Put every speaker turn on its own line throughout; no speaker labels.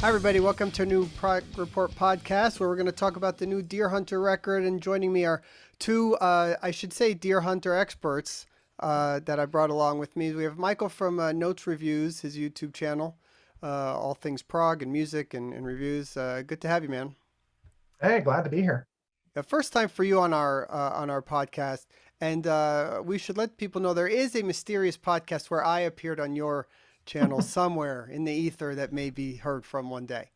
Hi, everybody. Welcome to a new Prog Report podcast where we're going to talk about the new Deer Hunter record. And joining me are two, I should say, Deer Hunter experts that I brought along with me. We have Michael from Notes Reviews, his YouTube channel, all things prog and music and reviews. Good to have you, man.
Hey, glad to be here.
First time for you on our podcast, and we should let people know there is a mysterious podcast where I appeared on your channel somewhere in the ether that may be heard from one day.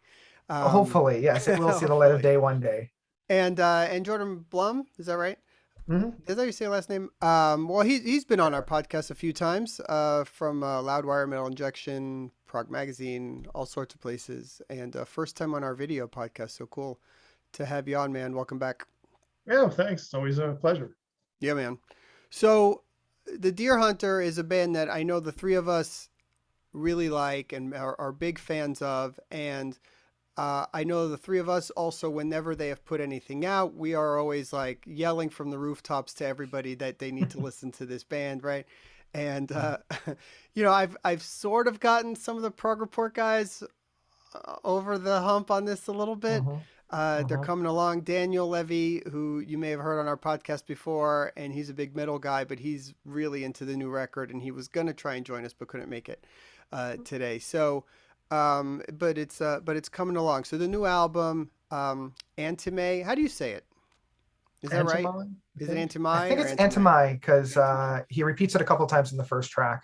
Hopefully, yes, it will see the light of
Hopefully.
day one day.
And Jordan Blum, is that right?
Hmm.
Is that how you say your last name? Well, he's been on our podcast a few times, from Loudwire, Metal Injection, Prog Magazine, all sorts of places, and first time on our video podcast. So cool to have you on, man. Welcome back.
Yeah, thanks. It's always a pleasure.
Yeah, man. So the Deer Hunter is a band that I know the three of us really like and are big fans of, and I know the three of us also, whenever they have put anything out, we are always like yelling from the rooftops to everybody that they need to listen to this band, right? And I've sort of gotten some of the Prog Report guys over the hump on this a little bit.
Hmm.
They're
Hmm.
coming along. Daniel Levy, who you may have heard on our podcast before, and he's a big metal guy, but he's really into the new record, and he was going to try and join us, but couldn't make it today. So, but it's coming along. So the new album, Antimai, how do you say it? Is that right?
Antimai,
Is it
I
Antimai
think
or
it's
Antimai?
Antimai because
Antimai.
he repeats it a couple times in the first track.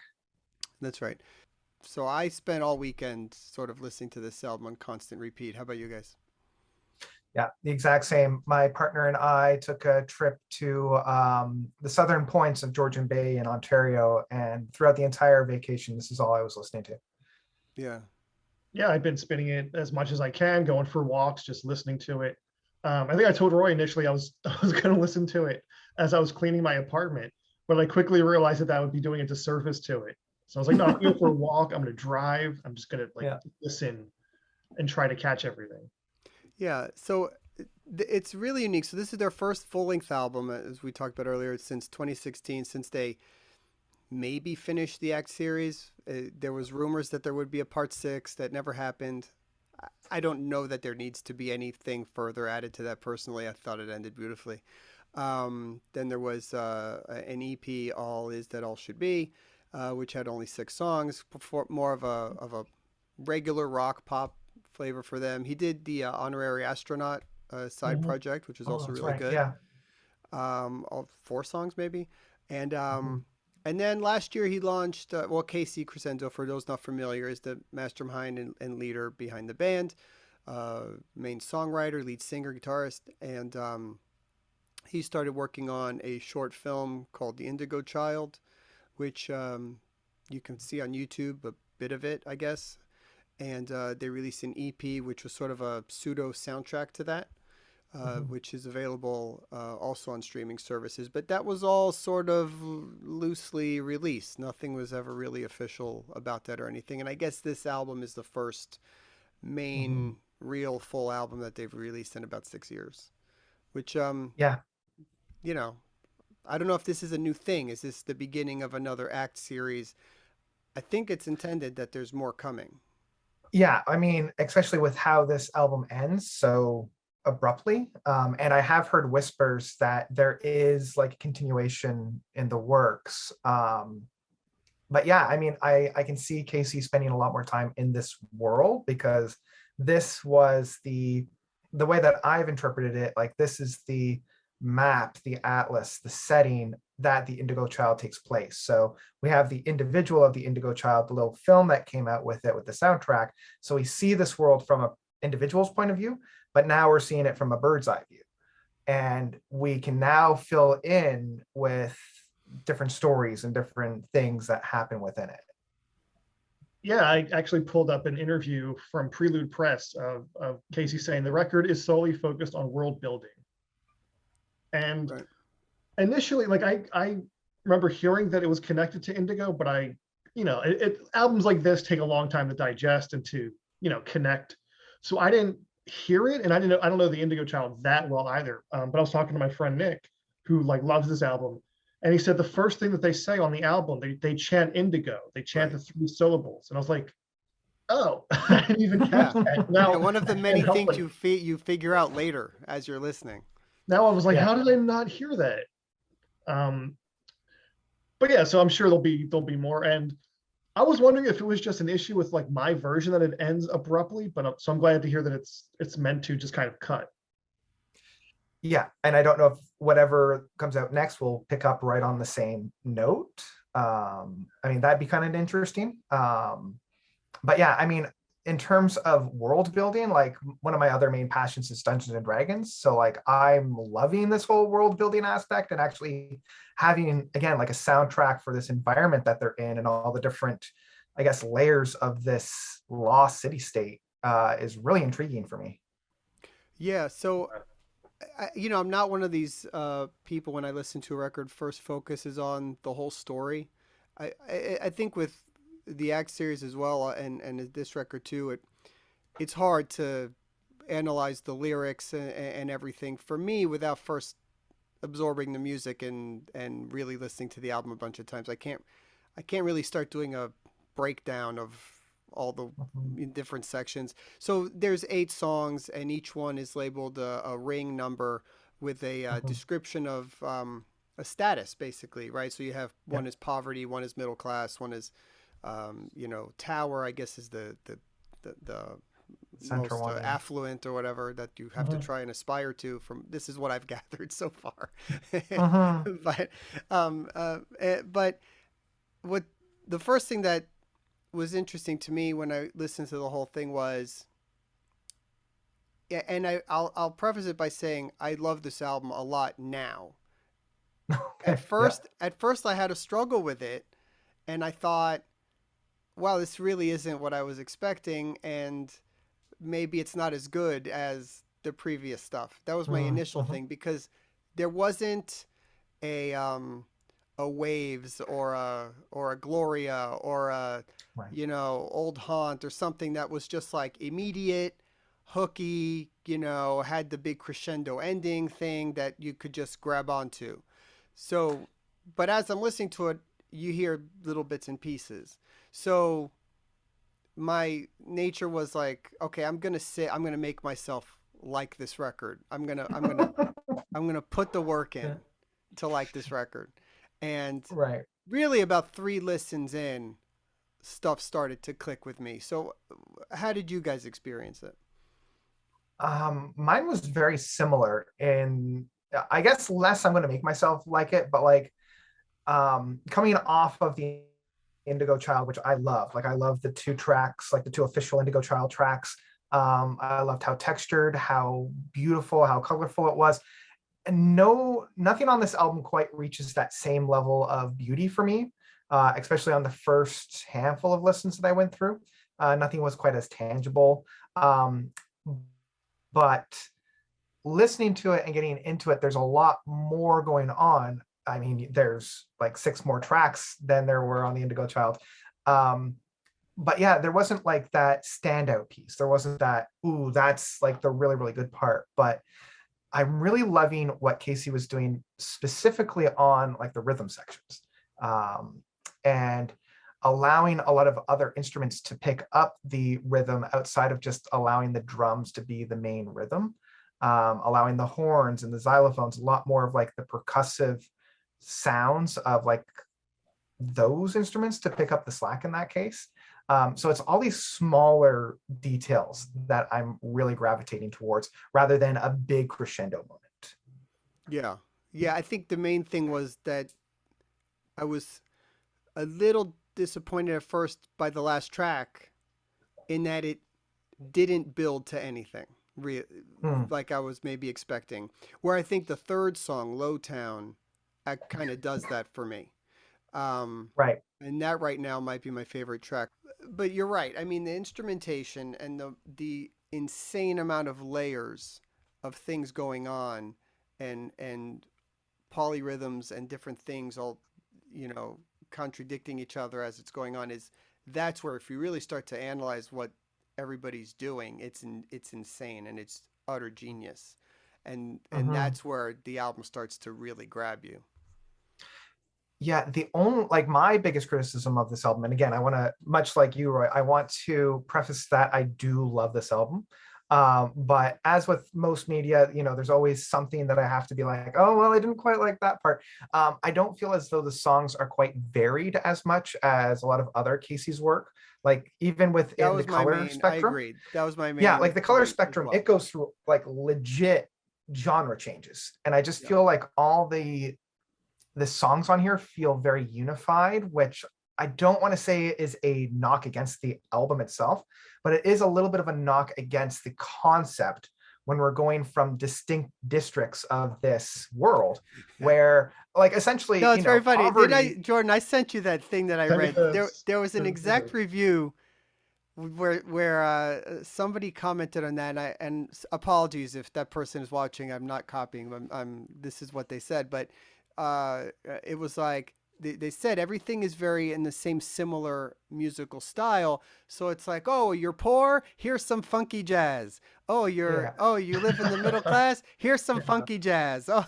That's right. So I spent all weekend sort of listening to this album on constant repeat. How about you guys?
Yeah, the exact same. My partner and I took a trip to the southern points of Georgian Bay in Ontario, and throughout the entire vacation, this is all I was listening to.
Yeah.
Yeah, I've been spinning it as much as I can, going for walks, just listening to it. I think I told Roy initially I was I was going to listen to it as I was cleaning my apartment, but I quickly realized that I would be doing a disservice to it. So I was like, no, I'm going for a walk. I'm going to drive. I'm just going to
Yeah.
listen and try to catch everything.
Yeah, so it's really unique. So this is their first full-length album, as we talked about earlier, since 2016, since they maybe finished the Act series. There was rumors that there would be a part six that never happened. I don't know that there needs to be anything further added to that personally. I thought it ended beautifully. Then there was an EP, All Is That All Should Be, which had only 6 songs, more of a regular rock pop flavor for them. He did the Honorary Astronaut side
Hmm.
project, which was
Oh,
also
that's
really
right.
good.
Yeah.
All 4 songs maybe, and
Hmm.
um, and then last year he launched. Well, Casey Crescenzo, for those not familiar, is the mastermind and leader behind the band, main songwriter, lead singer, guitarist, and he started working on a short film called The Indigo Child, which you can see on YouTube, a bit of it, I guess. And they released an EP, which was sort of a pseudo soundtrack to that,
Hmm.
which is available also on streaming services. But that was all sort of loosely released. Nothing was ever really official about that or anything. And I guess this album is the first
Hmm.
main, real, full album that they've released in about 6 years. Which,
Yeah.
you know, I don't know if this is a new thing. Is this the beginning of another act series? I think it's intended that there's more coming.
Yeah, I mean, especially with how this album ends so abruptly. And I have heard whispers that there is like a continuation in the works. But yeah, I mean, I can see Casey spending a lot more time in this world because this was the way that I've interpreted it, like this is the map, the atlas, the setting that the Indigo Child takes place. So we have the individual of the Indigo Child, the little film that came out with it with the soundtrack. So we see this world from an individual's point of view, but now we're seeing it from a bird's eye view. And we can now fill in with different stories and different things that happen within it.
Yeah, I actually pulled up an interview from Prelude Press of Casey saying the record is solely focused on world building. And
Right.
initially, like I remember hearing that it was connected to Indigo, but albums like this take a long time to digest and to connect. So I didn't hear it, and I don't know the Indigo Child that well either. But I was talking to my friend Nick, who like loves this album, and he said the first thing that they say on the album, they chant Indigo, they chant
Right.
the 3 syllables, and I was like, oh, I didn't even catch
Yeah.
that.
Yeah,
Now
one of the
I can't
many
help
things
but
you figure out later as you're listening.
now I was like,
Yeah.
how did I not hear that? Um, but yeah, so I'm sure there'll be more. And I was wondering if it was just an issue with like my version that it ends abruptly, but so I'm glad to hear that it's meant to just kind of cut.
Yeah, and I don't know if whatever comes out next will pick up right on the same note. I mean, that'd be kind of interesting. But yeah, I mean, in terms of world building, like one of my other main passions is Dungeons and Dragons. So like I'm loving this whole world building aspect and actually having again like a soundtrack for this environment that they're in and all the different, I guess, layers of this lost city state is really intriguing for me.
Yeah, so I'm not one of these people when I listen to a record first focuses on the whole story. I think with the Act series as well and this record too, it's hard to analyze the lyrics and everything for me without first absorbing the music and really listening to the album a bunch of times. I can't really start doing a breakdown of all the
Mhm.
different sections. So there's 8 songs, and each one is labeled a ring number with a
Mhm.
description of a status, basically, right? So you have
Yeah,
one is poverty, one is middle class, one is tower. I guess is the
center
most
one, yeah.
affluent or whatever that you have to
Mhm.
try and aspire to. From this is what I've gathered so far,
Mhm.
but what the first thing that was interesting to me when I listened to the whole thing was, yeah, and I'll preface it by saying I love this album a lot now. At
Okay. Yeah.
first, at first I had a struggle with it, and I thought, wow, this really isn't what I was expecting, and maybe it's not as good as the previous stuff. That was my initial
Mhm.
thing because there wasn't a waves or a Gloria or a
Right.
old haunt or something that was just like immediate hooky, had the big crescendo ending thing that you could just grab onto. So, but as I'm listening to it, you hear little bits and pieces. So my nature was like, okay, I'm gonna make myself like this record. I'm gonna put the work
Yeah.
in to like this record. And
Right.
really about 3 listens in, stuff started to click with me. So how did you guys experience it?
Mine was very similar in I guess less I'm gonna make myself like it, but like coming off of the Indigo Child, which I love. Like I love the two tracks, like the two official Indigo Child tracks. I loved how textured, how beautiful, how colorful it was. And nothing on this album quite reaches that same level of beauty for me, especially on the first handful of listens that I went through. Nothing was quite as tangible. Um, but listening to it and getting into it, there's a lot more going on. I mean, there's like 6 more tracks than there were on the Indigo Child. Um, but yeah, there wasn't like that standout piece. There wasn't that, ooh, that's like the really, really good part. But I'm really loving what Casey was doing specifically on like the rhythm sections. And allowing a lot of other instruments to pick up the rhythm outside of just allowing the drums to be the main rhythm, allowing the horns and the xylophones a lot more of like the percussive sounds of like those instruments to pick up the slack in that case. So it's all these smaller details that I'm really gravitating towards rather than a big crescendo moment.
Yeah. Yeah, I think the main thing was that I was a little disappointed at first by the last track in that it didn't build to anything
Mm,
like I was maybe expecting. Where I think the third song, Lowtown, kind of does that for me. Um,
right.
and that right now might be my favorite track. But you're right. I mean, the instrumentation and the insane amount of layers of things going on, and polyrhythms and different things all, you know, contradicting each other as it's going on is that's where if you really start to analyze what everybody's doing, it's insane and it's utter genius. And
Mhm.
that's where the album starts to really grab you.
Yeah, the only like my biggest criticism of this album, and again, I want to, much like you, Roy, I want to preface that I do love this album. But as with most media, there's always something that I have to be like, oh, well, I didn't quite like that part. I don't feel as though the songs are quite varied as much as a lot of other Casey's work. Like even
That
within the
was my
color
main. I
spectrum,
agreed. That was my
yeah,
main
like the color
point as
spectrum, it
well.
goes through like legit genre changes. And I just
Yeah.
feel like all the songs on here feel very unified, which I don't want to say is a knock against the album itself, but it is a little bit of a knock against the concept when we're going from distinct districts of this world where like essentially,
No, it's very funny. Did I,
poverty.
Jordan? I sent you that thing that I
Send me
read. There was an exact
the
review where somebody commented on that, and apologies if that person is watching. I'm not copying. This is what they said, but it was like they said everything is very in the same similar musical style. So it's like, oh, you're poor. Here's some funky jazz.
Yeah,
You live in the middle class. Here's some
yeah.
funky jazz. Oh,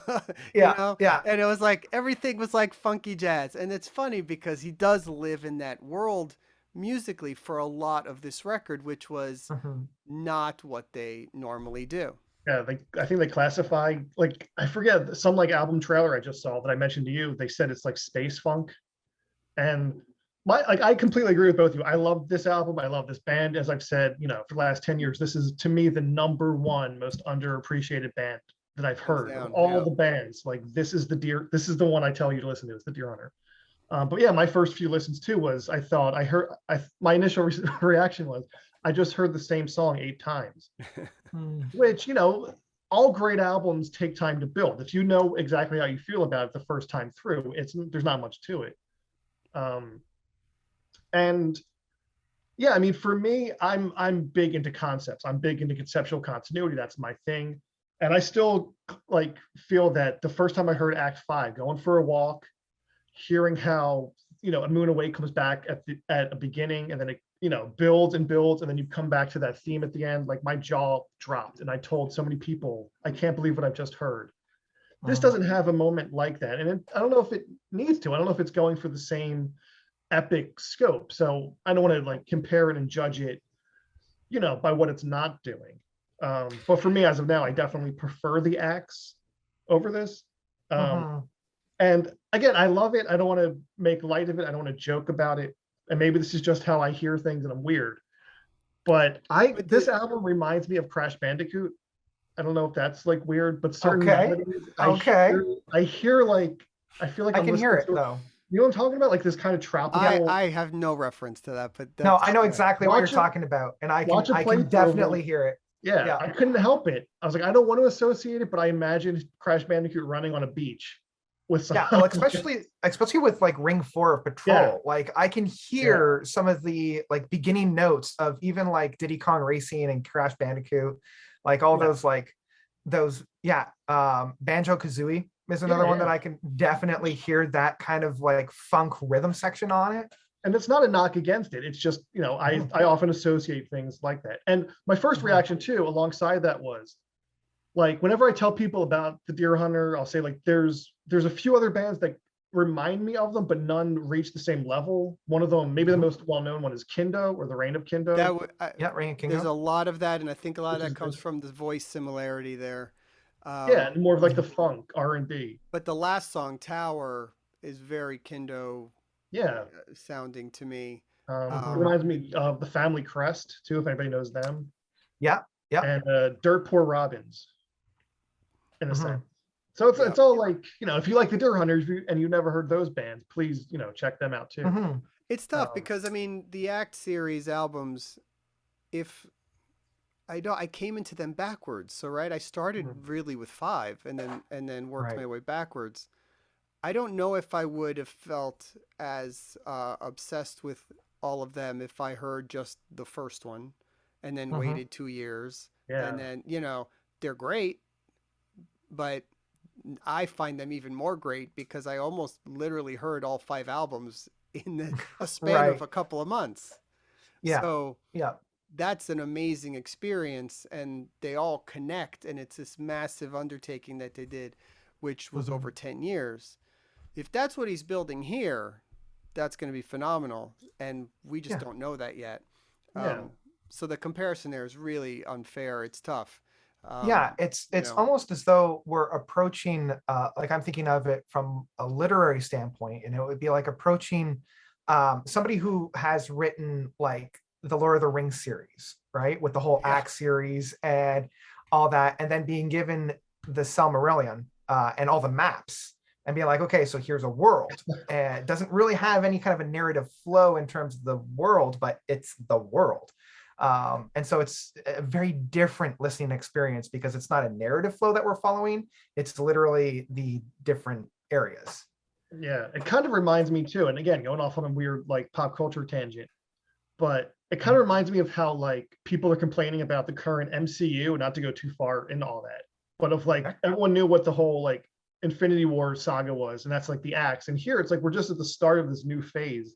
yeah, yeah.
and it was like everything was like funky jazz, and it's funny because he does live in that world musically for a lot of this record, which was
Mhm.
not what they normally do.
Yeah, I think they classify, like, I forget, some like album trailer I just saw that I mentioned to you. They said it's like space funk, and I completely agree with both of you. I love this album. I love this band. As I've said, for the last 10 years, this is to me the number one most underappreciated band that I've
Hands
heard of
down.
all
Yeah.
the bands. Like, this is the one I tell you to listen to. It's the Deer Hunter. But yeah, my first few listens too was my initial reaction was I just heard the same song 8 times,
Mm.
which, all great albums take time to build. If you know exactly how you feel about it the first time through, there's not much to it. Um, and yeah, I mean, for me, I'm big into concepts. I'm big into conceptual continuity. That's my thing. And I still like feel that the first time I heard Act Five, going for a walk, hearing how A Moon Away comes back at a beginning, and then it builds and builds, and then you come back to that theme at the end. Like, my jaw dropped, and I told so many people, I can't believe what I've just heard. This
Mm.
doesn't have a moment like that, and I don't know if it needs to. I don't know if it's going for the same epic scope. So I don't want to like compare it and judge it, by what it's not doing. But for me, as of now, I definitely prefer the acts over this. Um,
Mhm.
and again, I love it. I don't want to make light of it. I don't want to joke about it. And maybe this is just how I hear things and I'm weird. But
But
this album reminds me of Crash Bandicoot. I don't know if that's like weird, but certain
Okay.
melodies
Okay.
I hear like I feel like
I
I'm
can hear
listening
it
to,
though.
you know what I'm talking about? Like this kind of tropical.
I have no reference to that, but
No, I
that's
know
yeah.
exactly what you're
Watch it,
talking about, and I can
watch a
I can
playthrough of
definitely
it.
hear it.
Yeah,
Yeah.
I couldn't help it. I was like, I don't want to associate it, but I imagine Crash Bandicoot running on a beach with some.
Yeah, well, especially with like Ring 4 of
Yeah,
Patrol, like I can
yeah,
hear some of the like beginning notes of even like Diddy Kong Racing and Crash Bandicoot, like all
yeah,
those yeah. Banjo Kazooie is
yeah,
another one that
yeah.
I can definitely hear that kind of like funk rhythm section on it.
And it's not a knock against it. It's just,
Mhm.
I often associate things like that. And my first
Mhm.
reaction too, alongside that, was like, whenever I tell people about the Deer Hunter, I'll say like there's a few other bands that remind me of them, but none reach the same level. One of them, maybe the
Mhm.
most well-known one, is Kindo, or the Reign of Kindo,
That would
Yeah, Rain
there's a
Kingo.
lot of that, and I think a lot of
which
that
is
comes from the voice similarity there.
yeah, and more of like the
Mhm.
funk R&B.
But the last song, Tower, is very Kindo
Yeah.
sounding to me.
It
Mhm.
reminds me of the Family Crest too, if anybody knows them,
Yeah, yeah.
and Dirt Poor Robins, in a sense.
Mhm.
So
Yeah.
it's all like, if you like the Deer Hunters and you never heard those bands, please check them out too.
Mhm.
It's tough
Um,
because I mean the Act series albums, if I came into them backwards. So right, I
Mhm.
started really with five and then worked
Right.
my way backwards. I don't know if I would have felt as obsessed with all of them if I heard just the first one and then
Mhm.
waited 2 years and
yeah.
then they're great, but I find them even more great because I almost literally heard all five albums in a span of
Right.
a couple of months.
Yeah.
So
Yeah.
that's an amazing experience, and they all connect, and it's this massive undertaking that they did, which was over
Mhm.
10 years. if that's what he's building here, that's going to be phenomenal, and we just
Yeah.
don't know that yet.
Yeah.
So the comparison there is really unfair. It's tough.
Yeah,
Um,
it's
you
it's
know,
almost as though we're approaching like I'm thinking of it from a literary standpoint, and it would be like approaching somebody who has written like the Lord of the Rings series, right? With the whole
yeah,
Axe series and all that, and then being given the Silmarillion and all the maps and being like, okay, so here's a world. And it doesn't really have any kind of a narrative flow in terms of the world, but it's the world. And so it's a very different listening experience because it's not a narrative flow that we're following. It's literally the different areas.
Yeah, it kind of reminds me too, and again, going off on a weird like pop culture tangent, but it kind of reminds me of how like people are complaining about the current MCU, not to go too far into all that, but of like
Okay.
everyone knew what the whole like Infinity War saga was, and that's like the axe. And here it's like we're just at the start of this new phase.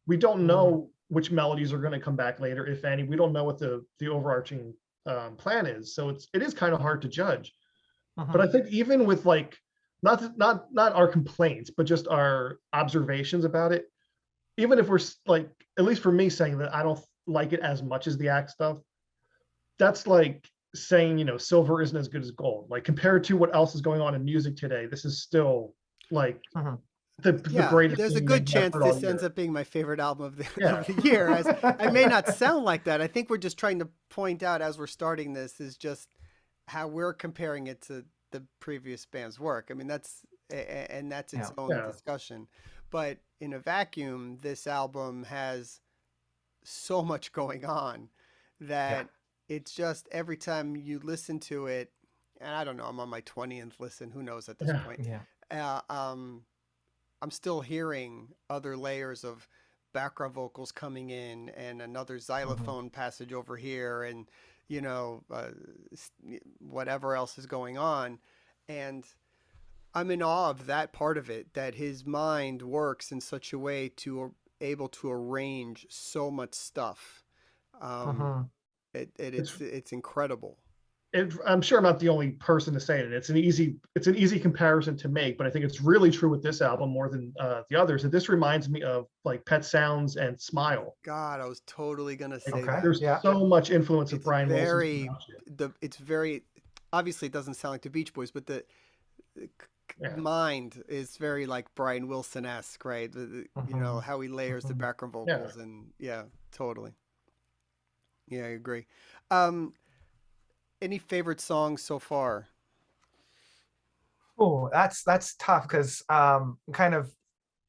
We don't know which melodies are going to come back later, if any. We don't know what the overarching plan is, so it is kind of hard to judge. But I think even with like not our complaints, but just our observations about it, even if we're like, at least for me, saying that I don't like it as much as the axe stuff, that's like saying, silver isn't as good as gold. Like compared to what else is going on in music today, this is still like the
yeah.
greatest
There's a
thing
good
maybe I've
chance
heard all
this ends
year.
up being my favorite album of the
Yeah.
of the year. As I may not sound like that. I think we're just trying to point out as we're starting this is just how we're comparing it to the previous band's work. I mean, and that's its
Yeah.
own
Yeah.
discussion. But in a vacuum, this album has so much going on
Yeah.
that it's just every time you listen to it, and I don't know, I'm on my 20th listen, who knows at this
Yeah.
point.
Yeah.
Uh, um, I'm still hearing other layers of background vocals coming in and another xylophone passage over here and you know uh, whatever else is going on, and I'm in awe of that part of it, that his mind works in such a way to able to arrange so much stuff. um,
It's
it's incredible.
I'm sure I'm not the only person to say it. It's an easy comparison to make, but I think it's really true with this album more than the others. And this reminds me of like Pet Sounds and Smile.
God, I was totally gonna
Like,
say
Okay.
that.
there's
Yeah.
so much influence of
It's
Brian Wilson's
very
production.
it's very obviously it doesn't sound like the Beach Boys, but the
Yeah,
mind is very like Brian Wilson esque, right? You know how he layers the background
yeah.
vocals, and yeah, totally. Yeah, I agree. Um, any favorite songs so far?
Oh, that's tough because kind of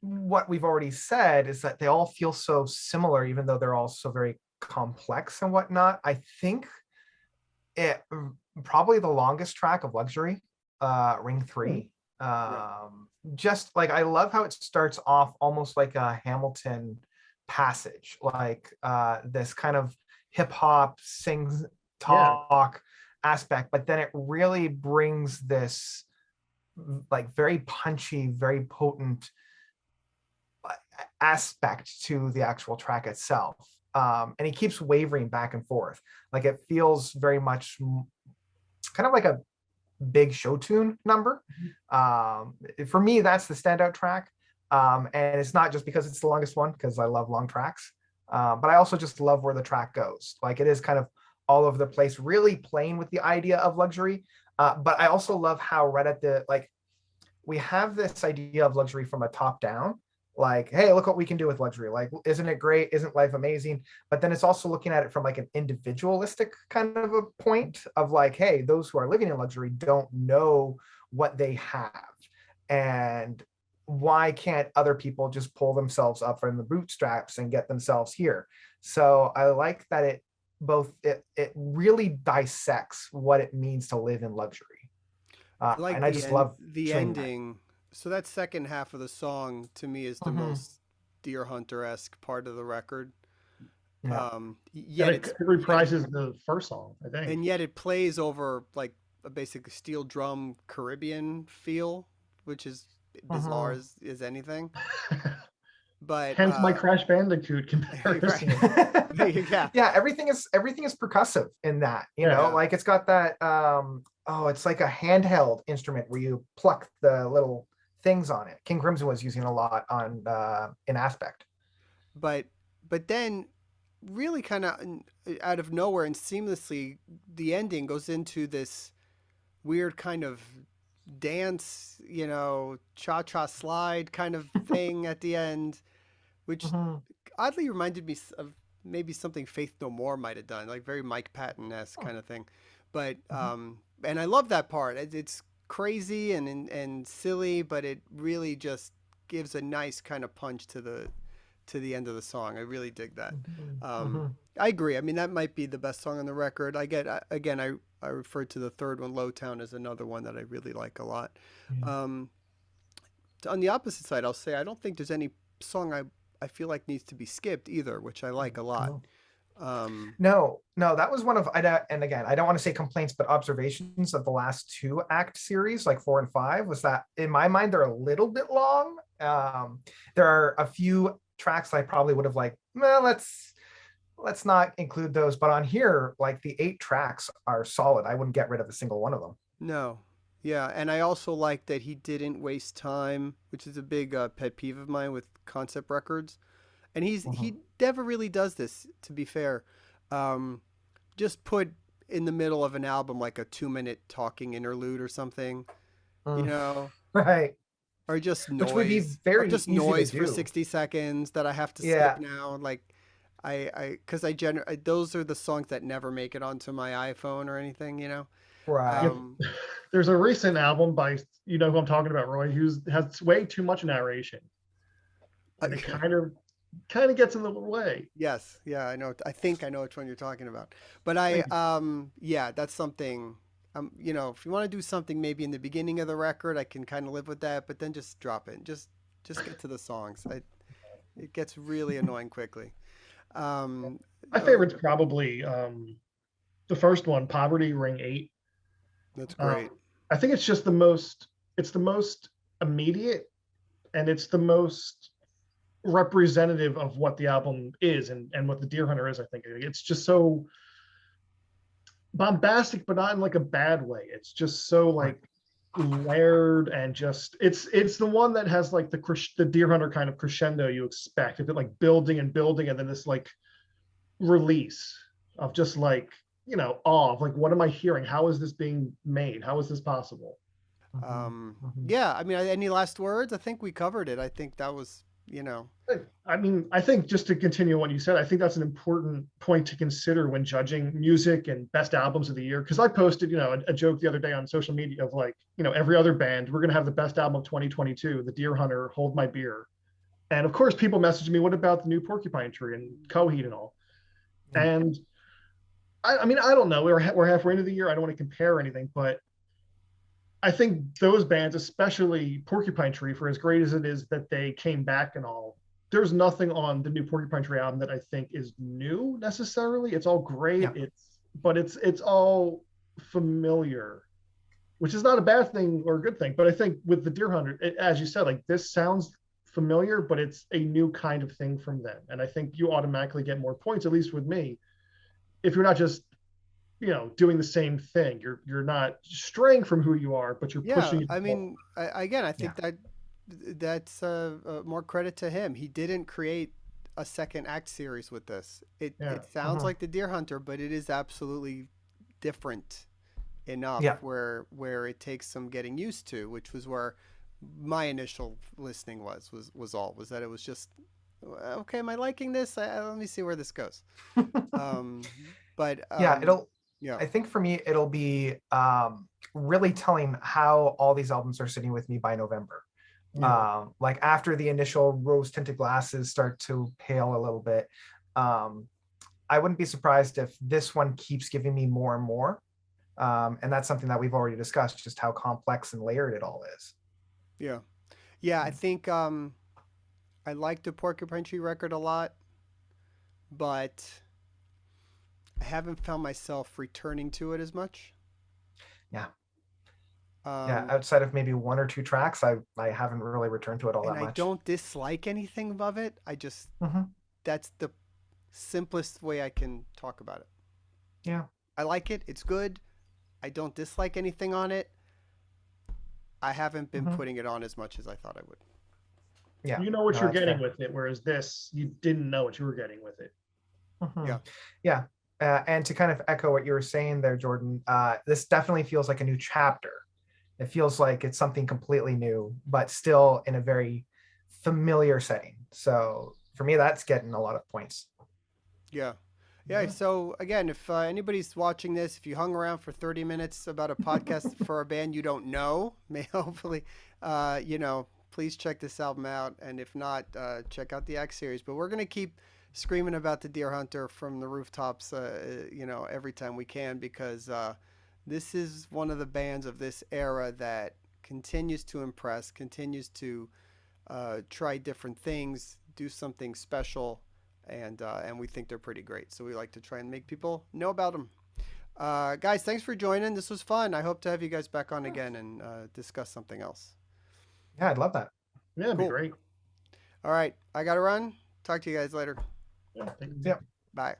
what we've already said is that they all feel so similar, even though they're all so very complex and whatnot. I think it probably the longest track of Luxury, Ring 3.
Yeah.
Just like I love how it starts off almost like a Hamilton passage, like this kind of hip hop sings
Yeah.
talk aspect, but then it really brings this like very punchy, very potent aspect to the actual track itself. And he keeps wavering back and forth. Like it feels very much kind of like a big show tune number. For me, that's the standout track. And it's not just because it's the longest one, because I love long tracks, but I also just love where the track goes. Like it is kind of all over the place, really playing with the idea of luxury. But I also love how right at the, like, we have this idea of luxury from a top down, like, hey, look what we can do with luxury, like, isn't it great, isn't life amazing? But then it's also looking at it from like an individualistic kind of a point of like, hey, those who are living in luxury don't know what they have, and why can't other people just pull themselves up from the bootstraps and get themselves here? So I like that it really dissects what it means to live in luxury.
I like
And I just love
the
showing that.
ending. So that second half of the song to me is the
Mhm.
most Deer Hunter esque part of the record.
Yeah.
And
Yet
it reprises the first song, I think.
and yet it plays over like a basic steel drum Caribbean feel, which is bizarre as anything. But
Hence my Crash Bandicoot
right,
comparison.
yeah,
Yeah, everything is percussive in that,
Yeah.
like it's got that it's like a handheld instrument where you pluck the little things on it. King Crimson was using a lot on in Aspect.
but then really kind of out of nowhere and seamlessly, the ending goes into this weird kind of dance, cha-cha slide kind of thing at the end, which
Mm-hmm.
oddly reminded me of maybe something Faith No More might have done, like very Mike Patton-esque kind of thing. But and I love that part. It's crazy and silly, but it really just gives a nice kind of punch to the end of the song. I really dig that.
Mm-hmm.
I agree. I mean, that might be the best song on the record. Again, I referred to the third one, Lowtown, as another one that I really like a lot.
Yeah.
Um, on the opposite side, I'll say I don't think there's any song I feel like needs to be skipped either, which I like a lot.
No.
Um,
No, that was one of and again, I don't want to say complaints, but observations of the last two act series, like 4 and 5, was that in my mind they're a little bit long. There are a few tracks I probably would have like, well, let's not include those. But on here, like the 8 tracks are solid. I wouldn't get rid of a single one of them.
no, yeah, and I also like that he didn't waste time, which is a big pet peeve of mine with concept records. And he never really does this, to be fair. Um, just put in the middle of an album like a 2-minute talking interlude or something, you
Mm,
know,
right.
or just
Which would be
noise,
very easy to
for
do.
60 seconds that I have to skip
Yeah.
now. Like because those are the songs that never make it onto my iPhone or anything.
If
Right.
Um,
there's a recent album by, you know who I'm talking about, Roy, who's has way too much narration, and it kind of gets in the way.
yes, yeah, I know. I think I know which one you're talking about. But
Thank you.
yeah, that's something. If you want to do something maybe in the beginning of the record, I can kind of live with that. But then just drop it. Just get to the songs. It gets really annoying quickly. Um,
My
uh,
favorite's probably the first one, Poverty Ring 8.
that's
Um,
great.
I think it's the most immediate, and it's the most representative of what the album is, and what the Deer Hunter is. I think it's just so bombastic, but not in like a bad way. It's just so
Right.
like layered, and just it's the one that has like the Deer Hunter kind of crescendo you expect, if it like building and building, and then this like release of just like, awe of like, what am I hearing? How is this being made? How is this possible?
Mhm, mhm.
Yeah, I mean, any last words? I think we covered it. I think that was.
I mean, I think, just to continue what you said, I think that's an important point to consider when judging music and best albums of the year. Because I posted, a joke the other day on social media of like, every other band, we're going to have the best album of 2022, The Deer Hunter, Hold My Beer. And of course, people messaged me, what about the new Porcupine Tree and Coheed and all?
Yeah.
And I mean, I don't know. We're halfway into the year. I don't want to compare anything, but I think those bands, especially Porcupine Tree, for as great as it is that they came back and all, there's nothing on the new Porcupine Tree album that I think is new necessarily. It's all great.
Yeah.
It's all familiar, which is not a bad thing or a good thing. But I think with the Deer Hunter, as you said, like, this sounds familiar, but it's a new kind of thing from them. And I think you automatically get more points, at least with me, if you're not just, doing the same thing. You're not straying from who you are, but you're
Yeah,
pushing it
I
more.
mean, again, I
Yeah.
think that's more credit to him. He didn't create a second act series with this.
Yeah.
It sounds
Mhm.
like the Deer Hunter, but it is absolutely different enough
Yeah.
where it takes some getting used to, which was where my initial listening was that it was just okay. Am I liking this? Let me see where this goes. Um, but
Yeah,
yeah,
I think for me it'll be really telling how all these albums are sitting with me by November.
Yeah.
Like after the initial rose tinted glasses start to pale a little bit, um, I wouldn't be surprised if this one keeps giving me more and more. And that's something that we've already discussed, just how complex and layered it all is.
yeah, yeah. I think I like the Porcupine Tree record a lot, but I haven't found myself returning to it as much.
Yeah. Yeah.
Um,
Outside of maybe one or two tracks, I haven't really returned to it all
and
that
I
much.
don't dislike anything above it.
Hmm.
That's the simplest way I can talk about it.
Yeah.
I like it. It's good. I don't dislike anything on it. I haven't been
Mhm.
putting it on as much as I thought I would.
Yeah,
You know what
no,
you're
that's
getting
fair.
with it, whereas this, you didn't know what you were getting with it.
Mhm.
Yeah.
Yeah. And to kind of echo what you were saying there, Jordan, this definitely feels like a new chapter. It feels like it's something completely new, but still in a very familiar setting. So for me, that's getting a lot of points.
Yeah. Yeah. So again, if anybody's watching this, if you hung around for 30 minutes about a podcast for a band you don't know, may hopefully, please check this album out. And if not, check out the X series. But we're going to keep screaming about the Deer Hunter from the rooftops, every time we can, because this is one of the bands of this era that continues to impress, continues to try different things, do something special, and we think they're pretty great. So we like to try and make people know about them. Guys, thanks for joining. This was fun. I hope to have you guys back on again and discuss something else.
Yeah, I'd love that.
Yeah, it'd be
Cool.
great.
All right, I gotta run. Talk to you guys later.
Yeah, take it easy.
Yeah.
Bye.